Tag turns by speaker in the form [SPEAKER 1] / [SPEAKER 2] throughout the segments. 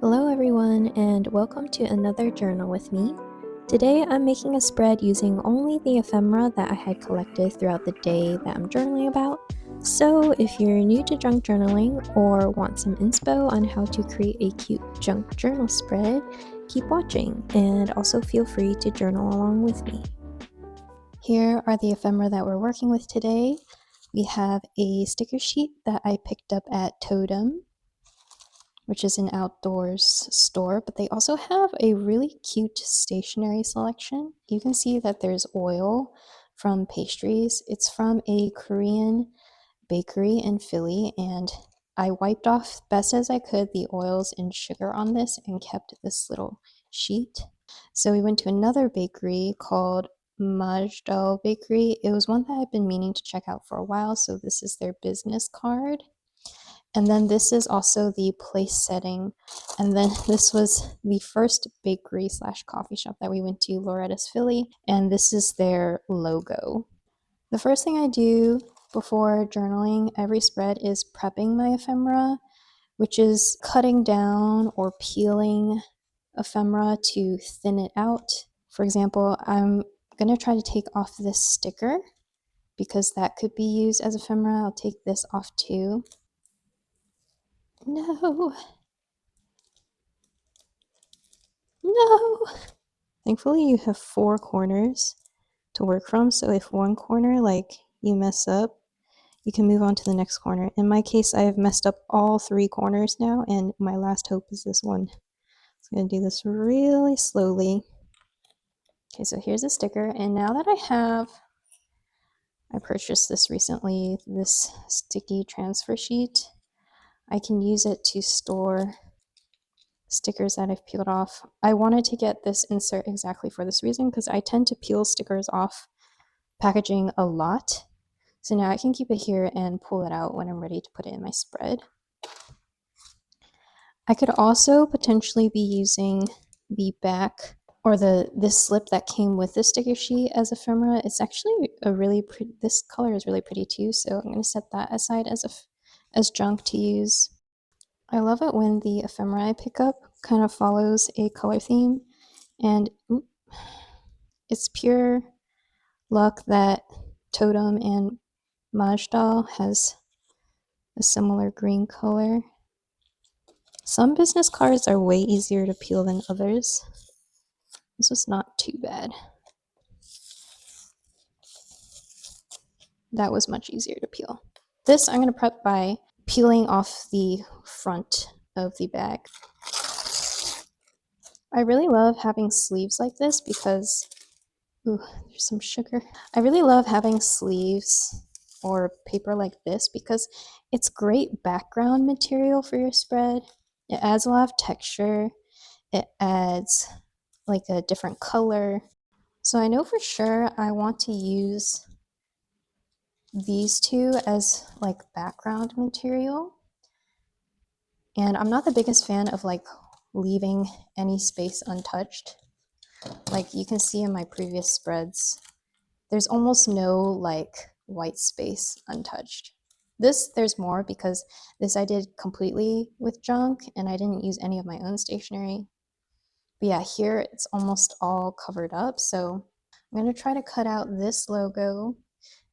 [SPEAKER 1] Hello everyone, and welcome to another journal with me. Today I'm making a spread using only the ephemera that I had collected throughout the day that I'm journaling about. So if you're new to junk journaling or want some inspo on how to create a cute junk journal spread, keep watching and also feel free to journal along with me. Here are the ephemera that we're working with today. We have a sticker sheet that I picked up at Totem, which is an outdoors store, but they also have a really cute stationery selection. You can see that there's oil from pastries. It's from a Korean bakery in Philly, and I wiped off best as I could the oils and sugar on this and kept this little sheet. So we went to another bakery called Majdal Bakery. It was one that I've been meaning to check out for a while, so this is their business card. And then this is also the place setting. And then this was the first bakery slash coffee shop that we went to, Loretta's Philly. And this is their logo. The first thing I do before journaling every spread is prepping my ephemera, which is cutting down or peeling ephemera to thin it out. For example, I'm going to try to take off this sticker because that could be used as ephemera. I'll take this off too. No. No! Thankfully, you have 4 corners to work from, so if one corner, you mess up, you can move on to the next corner. In my case, I have messed up all 3 corners now, and my last hope is this one. So I'm going to do this really slowly. Okay, so here's a sticker, and now that I purchased this recently, this sticky transfer sheet, I can use it to store stickers that I've peeled off. I wanted to get this insert exactly for this reason because I tend to peel stickers off packaging a lot. So now I can keep it here and pull it out when I'm ready to put it in my spread. I could also potentially be using the back or this slip that came with the sticker sheet as ephemera. It's actually a really pretty, this color is really pretty too, so I'm going to set that aside as junk to use. I love it when the ephemera I pick up kind of follows a color theme, and it's pure luck that Totem and Majdal has a similar green color. Some business cards are way easier to peel than others. This was not too bad. That was much easier to peel. This I'm going to prep by peeling off the front of the bag. I really love having sleeves like this because, ooh, there's some sugar. I really love having sleeves or paper like this because it's great background material for your spread. It adds a lot of texture. It adds like a different color. So I know for sure I want to use these two as like background material. And I'm not the biggest fan of like leaving any space untouched. Like you can see in my previous spreads, there's almost no like white space untouched. There's more because this I did completely with junk and I didn't use any of my own stationery. But yeah, here it's almost all covered up. So I'm going to try to cut out this logo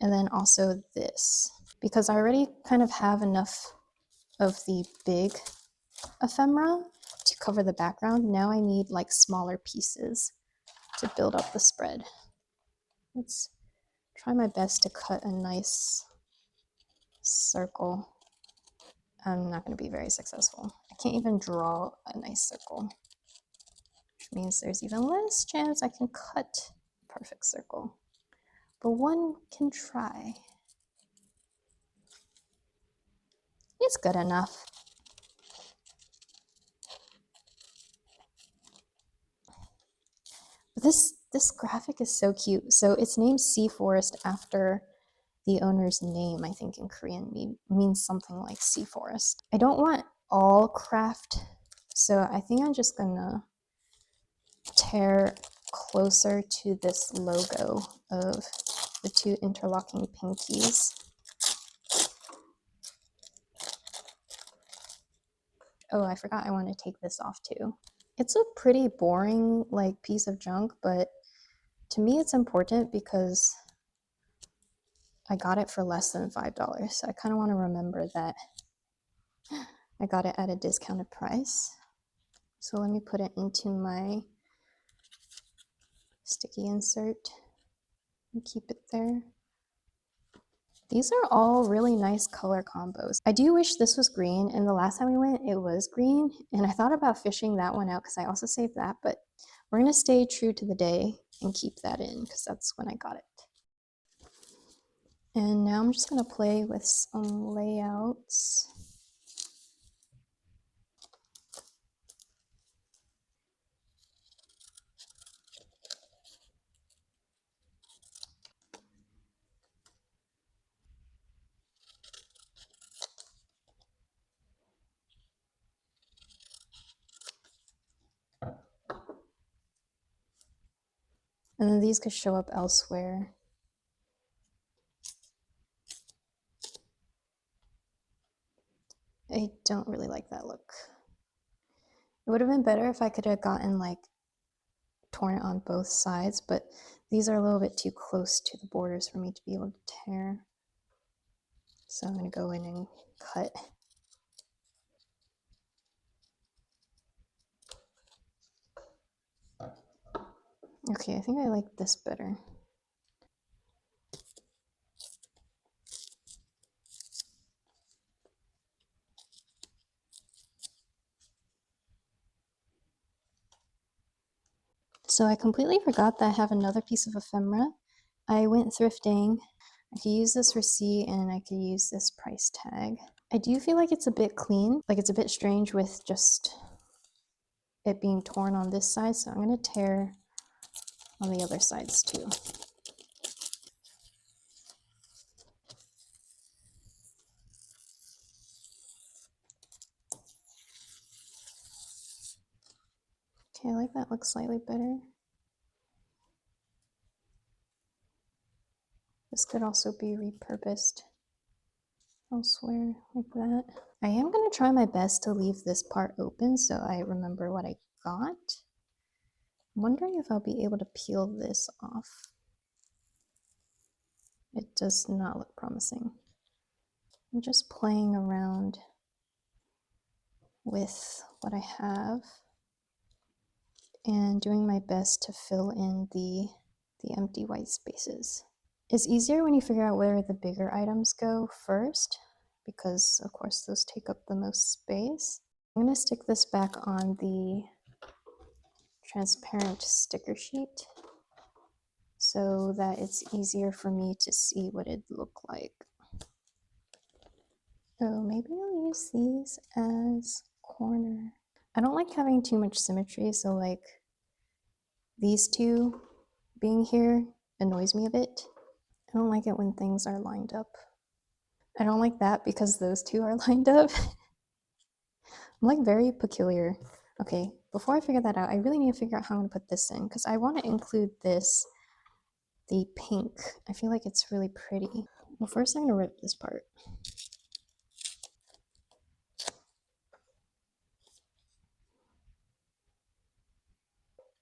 [SPEAKER 1] and then also this because I already kind of have enough of the big ephemera to cover the background. Now I need like smaller pieces to build up the spread. Let's try my best to cut a nice circle. I'm not going to be very successful. I can't even draw a nice circle, which means there's even less chance I can cut a perfect circle. But one can try. It's good enough. This graphic is so cute. So it's named Sea Forest after the owner's name, I think in Korean means something like sea forest. I don't want all craft, so I think I'm just gonna tear closer to this logo of the 2 interlocking pinkies. Oh, I forgot I want to take this off too. It's a pretty boring like piece of junk, but to me it's important because I got it for less than $5. So I kind of want to remember that I got it at a discounted price. So let me put it into my sticky insert and keep it there. These are all really nice color combos. I do wish this was green, and the last time we went, it was green, and I thought about fishing that one out because I also saved that, but we're gonna stay true to the day and keep that in because that's when I got it. And now I'm just gonna play with some layouts. And then these could show up elsewhere. I don't really like that look. It would have been better if I could have gotten like torn it on both sides, but these are a little bit too close to the borders for me to be able to tear. So I'm gonna go in and cut. Okay, I think I like this better. So I completely forgot that I have another piece of ephemera. I went thrifting. I could use this receipt and I could use this price tag. I do feel like it's a bit clean, like it's a bit strange with just it being torn on this side, so I'm gonna tear on the other sides too. Okay, I like that looks slightly better. This could also be repurposed elsewhere like that. I am gonna try my best to leave this part open so I remember what I got. I'm wondering if I'll be able to peel this off. It does not look promising. I'm just playing around with what I have and doing my best to fill in the empty white spaces. It's easier when you figure out where the bigger items go first, because of course those take up the most space. I'm going to stick this back on the transparent sticker sheet so that it's easier for me to see what it'd look like. So maybe I'll use these as corner. I don't like having too much symmetry, so like these two being here annoys me a bit. I don't like it when things are lined up. I don't like that because those two are lined up. I'm like very peculiar. Okay, before I figure that out, I really need to figure out how I'm gonna put this in because I want to include this, the pink. I feel like it's really pretty. Well, first I'm gonna rip this part.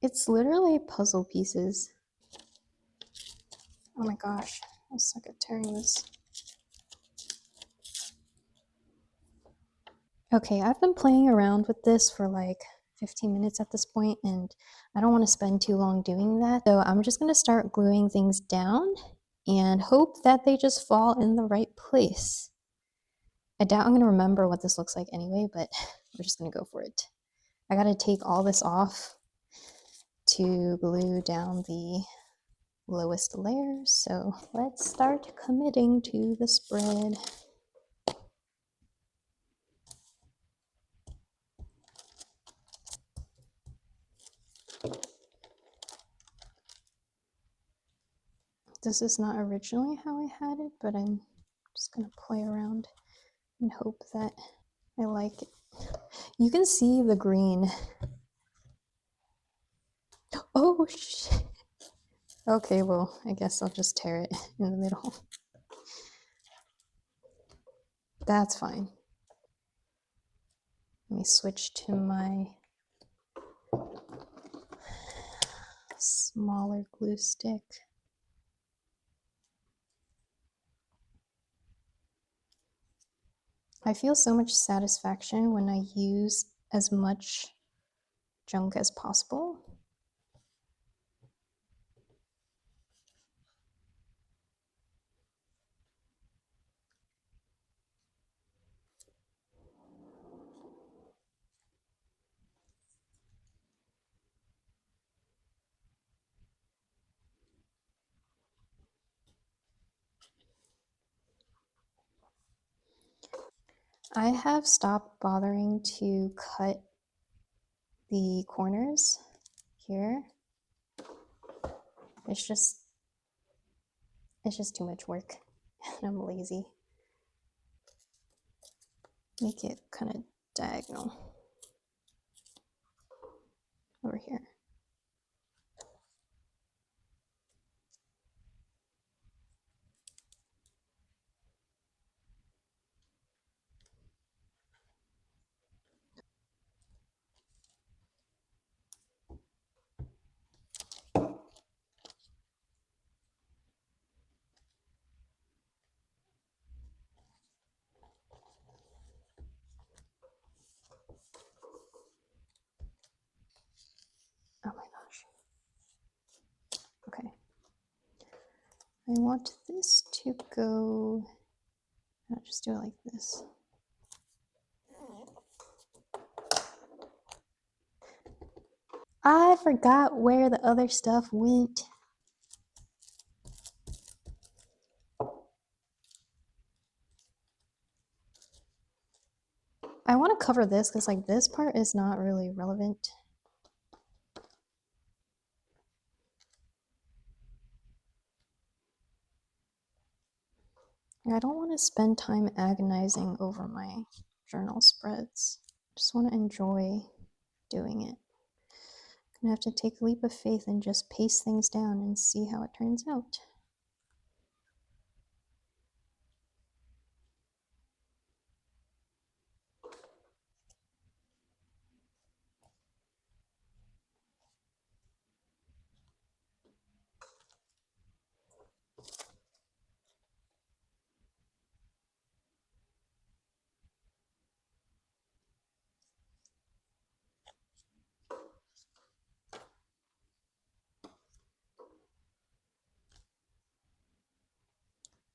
[SPEAKER 1] It's literally puzzle pieces. Oh my gosh, I suck at tearing this. Okay, I've been playing around with this for like 15 minutes at this point, and I don't want to spend too long doing that. So I'm just going to start gluing things down and hope that they just fall in the right place. I doubt I'm going to remember what this looks like anyway, but we're just going to go for it. I got to take all this off to glue down the lowest layer, so let's start committing to the spread. This is not originally how I had it, but I'm just gonna play around and hope that I like it. You can see the green. Oh, shit. Okay, well, I guess I'll just tear it in the middle. That's fine. Let me switch to my smaller glue stick. I feel so much satisfaction when I use as much junk as possible. I have stopped bothering to cut the corners here. It's just too much work and I'm lazy. Make it kind of diagonal over here. Oh my gosh. Okay. I want this to go, I'll just do it like this. I forgot where the other stuff went. I want to cover this because like this part is not really relevant. I don't want to spend time agonizing over my journal spreads. I just want to enjoy doing it. I'm gonna have to take a leap of faith and just paste things down and see how it turns out.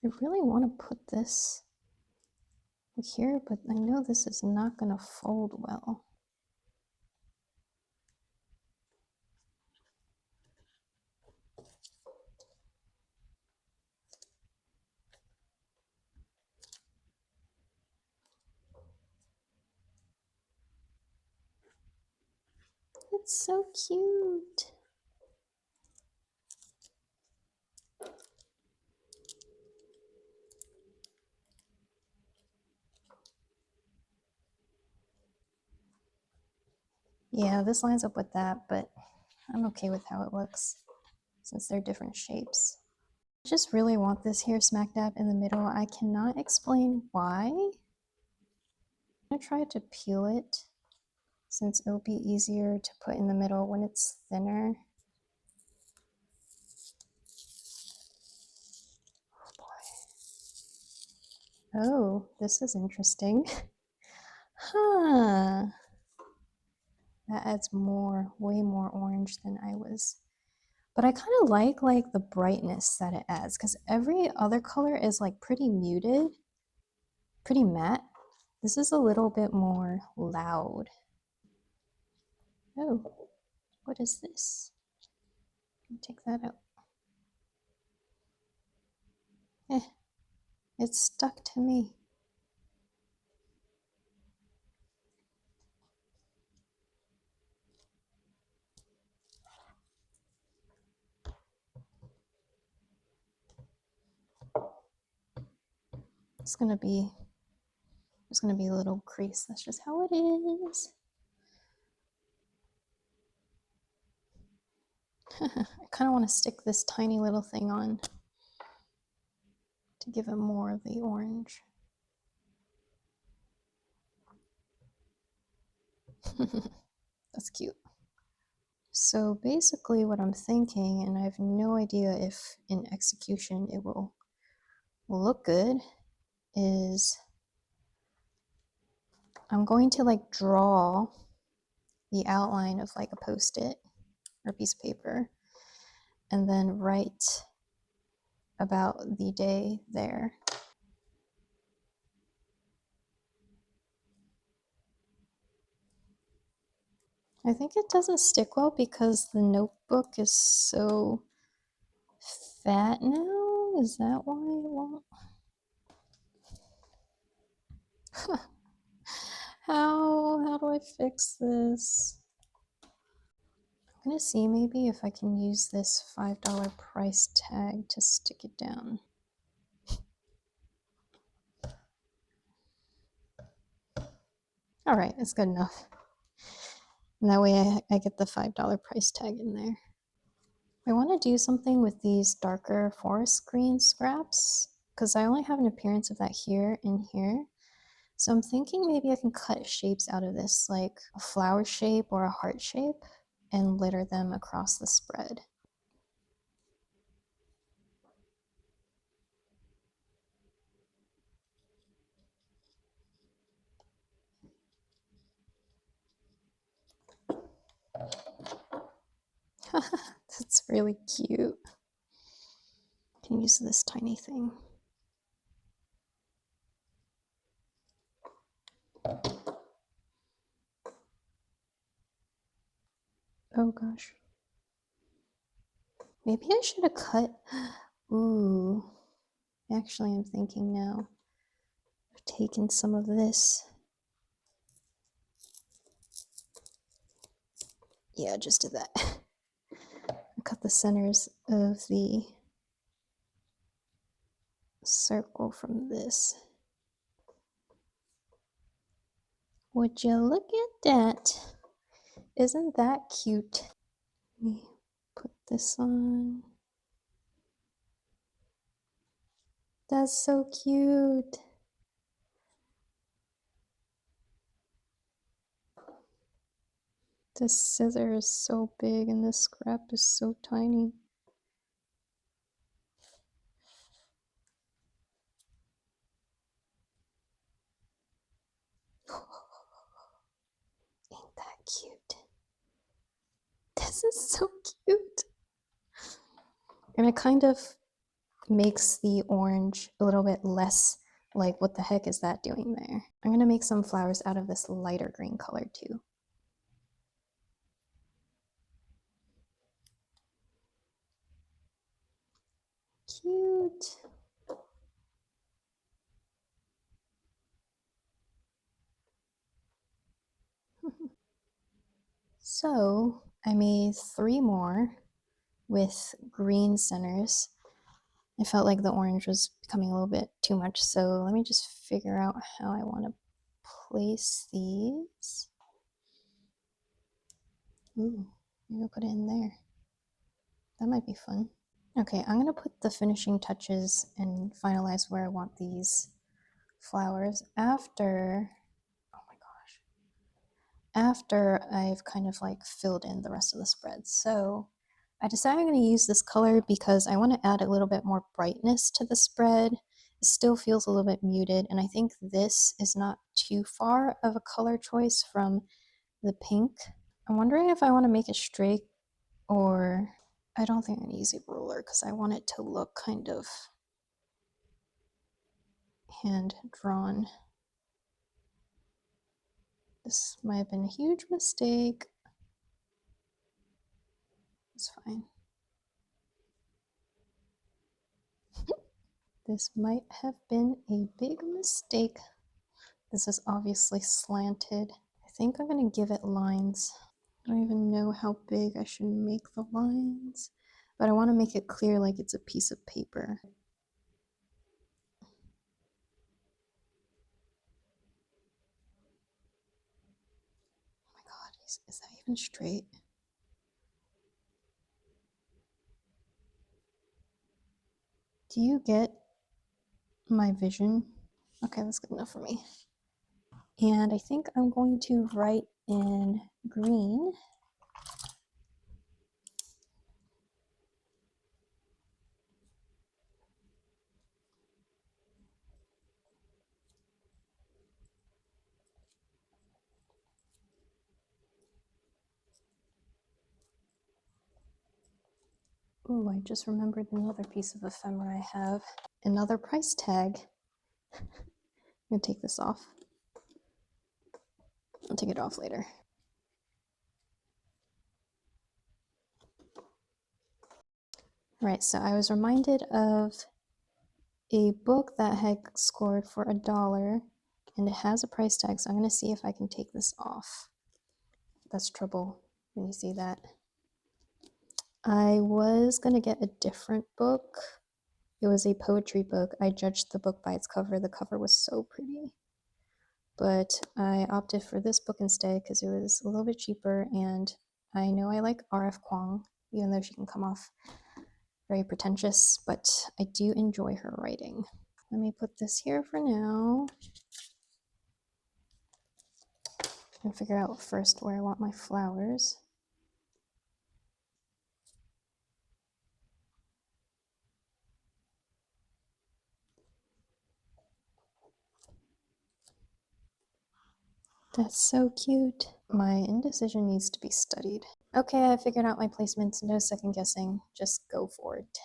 [SPEAKER 1] I really want to put this here, but I know this is not going to fold well. It's so cute. Yeah, this lines up with that, but I'm okay with how it looks since they're different shapes. I just really want this here smack dab in the middle. I cannot explain why. I'm gonna try to peel it since it'll be easier to put in the middle when it's thinner. Oh boy. Oh, this is interesting. Huh. That adds more, way more orange than I was. But I kind of like the brightness that it adds because every other color is like pretty muted, pretty matte. This is a little bit more loud. Oh, what is this? Take that out. It's stuck to me. It's gonna be, there's gonna be a little crease. That's just how it is. I kind of want to stick this tiny little thing on to give it more of the orange. That's cute. So basically what I'm thinking, and I have no idea if in execution it will look good, is I'm going to like draw the outline of like a post-it or piece of paper and then write about the day there. I think it doesn't stick well because the notebook is so fat now. Is that why it won't? How do I fix this? I'm gonna see maybe if I can use this $5 price tag to stick it down. All right, that's good enough. And that way I get the $5 price tag in there. I want to do something with these darker forest green scraps because I only have an appearance of that here and here. So I'm thinking maybe I can cut shapes out of this, like a flower shape or a heart shape, and litter them across the spread. That's really cute. I can use this tiny thing. Oh gosh. Maybe I should have cut. Ooh. Actually, I'm thinking now. I've taken some of this. Yeah, just did that. Cut the centers of the circle from this. Would you look at that? Isn't that cute? Let me put this on. That's so cute. This scissor is so big and this scrap is so tiny. Ain't that cute? This is so cute. And it kind of makes the orange a little bit less like, what the heck is that doing there? I'm gonna make some flowers out of this lighter green color too. Cute. So I made 3 more with green centers. I felt like the orange was becoming a little bit too much, so let me just figure out how I want to place these. Ooh, maybe I'll put it in there. That might be fun. Okay, I'm gonna put the finishing touches and finalize where I want these flowers after, oh my gosh, after I've kind of like filled in the rest of the spread. So I decided I'm going to use this color because I want to add a little bit more brightness to the spread. It still feels a little bit muted, and I think this is not too far of a color choice from the pink. I'm wondering if I want to make it straight, or I don't think I'm going to use a ruler because I want it to look kind of hand drawn. This might have been a huge mistake. It's fine. This might have been a big mistake. This is obviously slanted. I think I'm gonna give it lines. I don't even know how big I should make the lines, but I want to make it clear like it's a piece of paper. Oh my god, is that even straight? Do you get my vision? Okay, that's good enough for me. And I think I'm going to write in green. Ooh, I just remembered another piece of ephemera I have. Another price tag. I'm gonna take this off. I'll take it off later. Right, so I was reminded of a book that had scored for $1 and it has a price tag, so I'm gonna see if I can take this off. That's trouble when you see that. I was gonna get a different book. It was a poetry book. I judged the book by its cover. The cover was so pretty. But I opted for this book instead because it was a little bit cheaper, and I know I like R.F. Kuang, even though she can come off very pretentious, but I do enjoy her writing. Let me put this here for now and figure out first where I want my flowers. That's so cute. My indecision needs to be studied. Okay, I figured out my placements. No second guessing. Just go for it.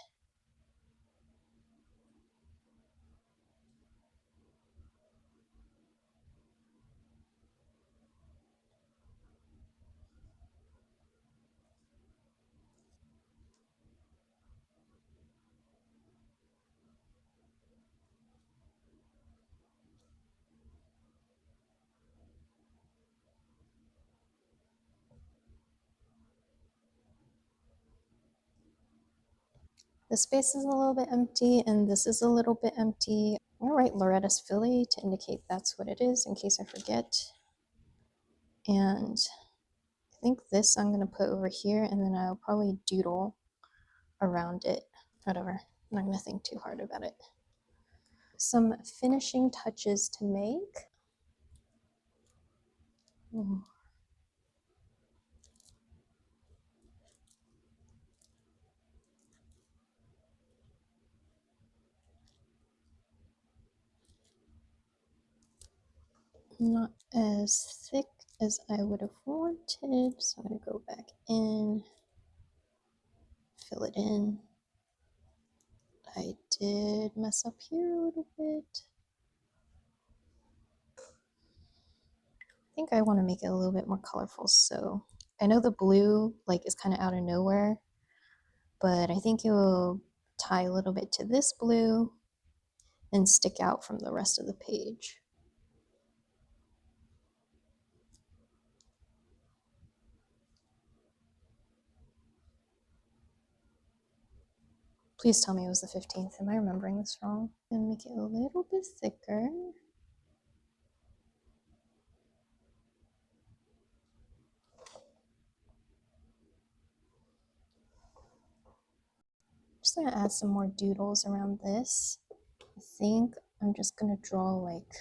[SPEAKER 1] The space is a little bit empty, and this is a little bit empty. I'm gonna write Loretta's Philly to indicate that's what it is in case I forget. And I think this I'm gonna put over here, and then I'll probably doodle around it. Whatever, I'm not gonna think too hard about it. Some finishing touches to make. Ooh. Not as thick as I would have wanted, so I'm gonna go back in, fill it in. I did mess up here a little bit. I think I want to make it a little bit more colorful, so I know the blue like is kind of out of nowhere, but I think it will tie a little bit to this blue and stick out from the rest of the page. Please tell me it was the 15th. Am I remembering this wrong? And make it a little bit thicker. Just gonna add some more doodles around this. I think I'm just gonna draw like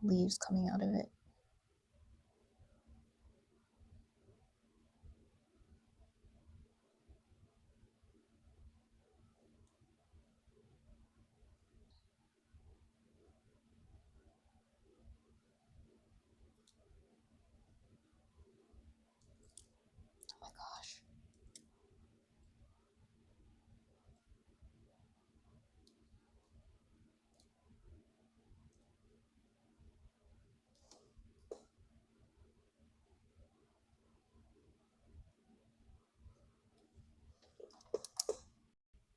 [SPEAKER 1] leaves coming out of it. Oh my gosh.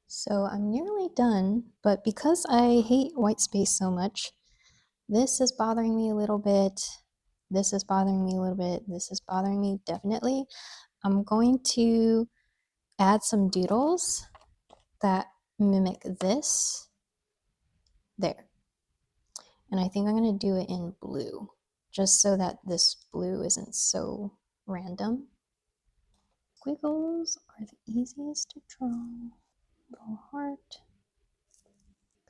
[SPEAKER 1] So I'm nearly done, but because I hate white space so much, this is bothering me a little bit. This is bothering me a little bit. This is bothering me definitely. I'm going to add some doodles that mimic this there. And I think I'm going to do it in blue, just so that this blue isn't so random. Squiggles are the easiest to draw. Little heart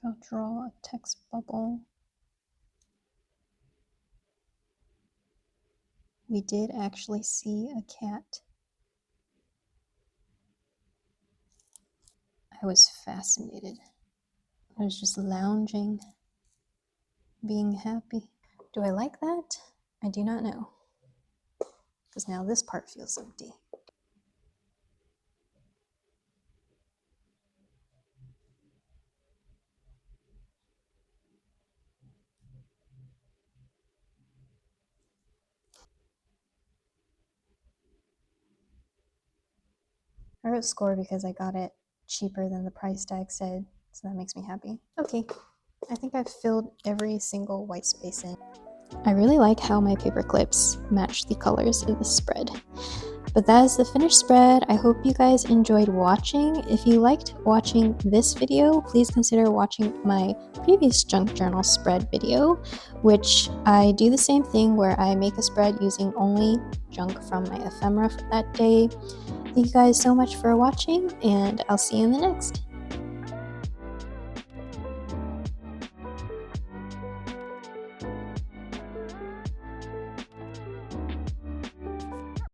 [SPEAKER 1] I'll draw a text bubble. We did actually see a cat. I was fascinated. I was just lounging, being happy. Do I like that? I do not know, because now this part feels empty. I wrote score because I got it cheaper than the price tag said, so that makes me happy. Okay, I think I've filled every single white space in. I really like how my paper clips match the colors of the spread. But that is the finished spread. I hope you guys enjoyed watching. If you liked watching this video, please consider watching my previous junk journal spread video, which I do the same thing where I make a spread using only junk from my ephemera for that day. Thank you guys so much for watching, and I'll see you in the next.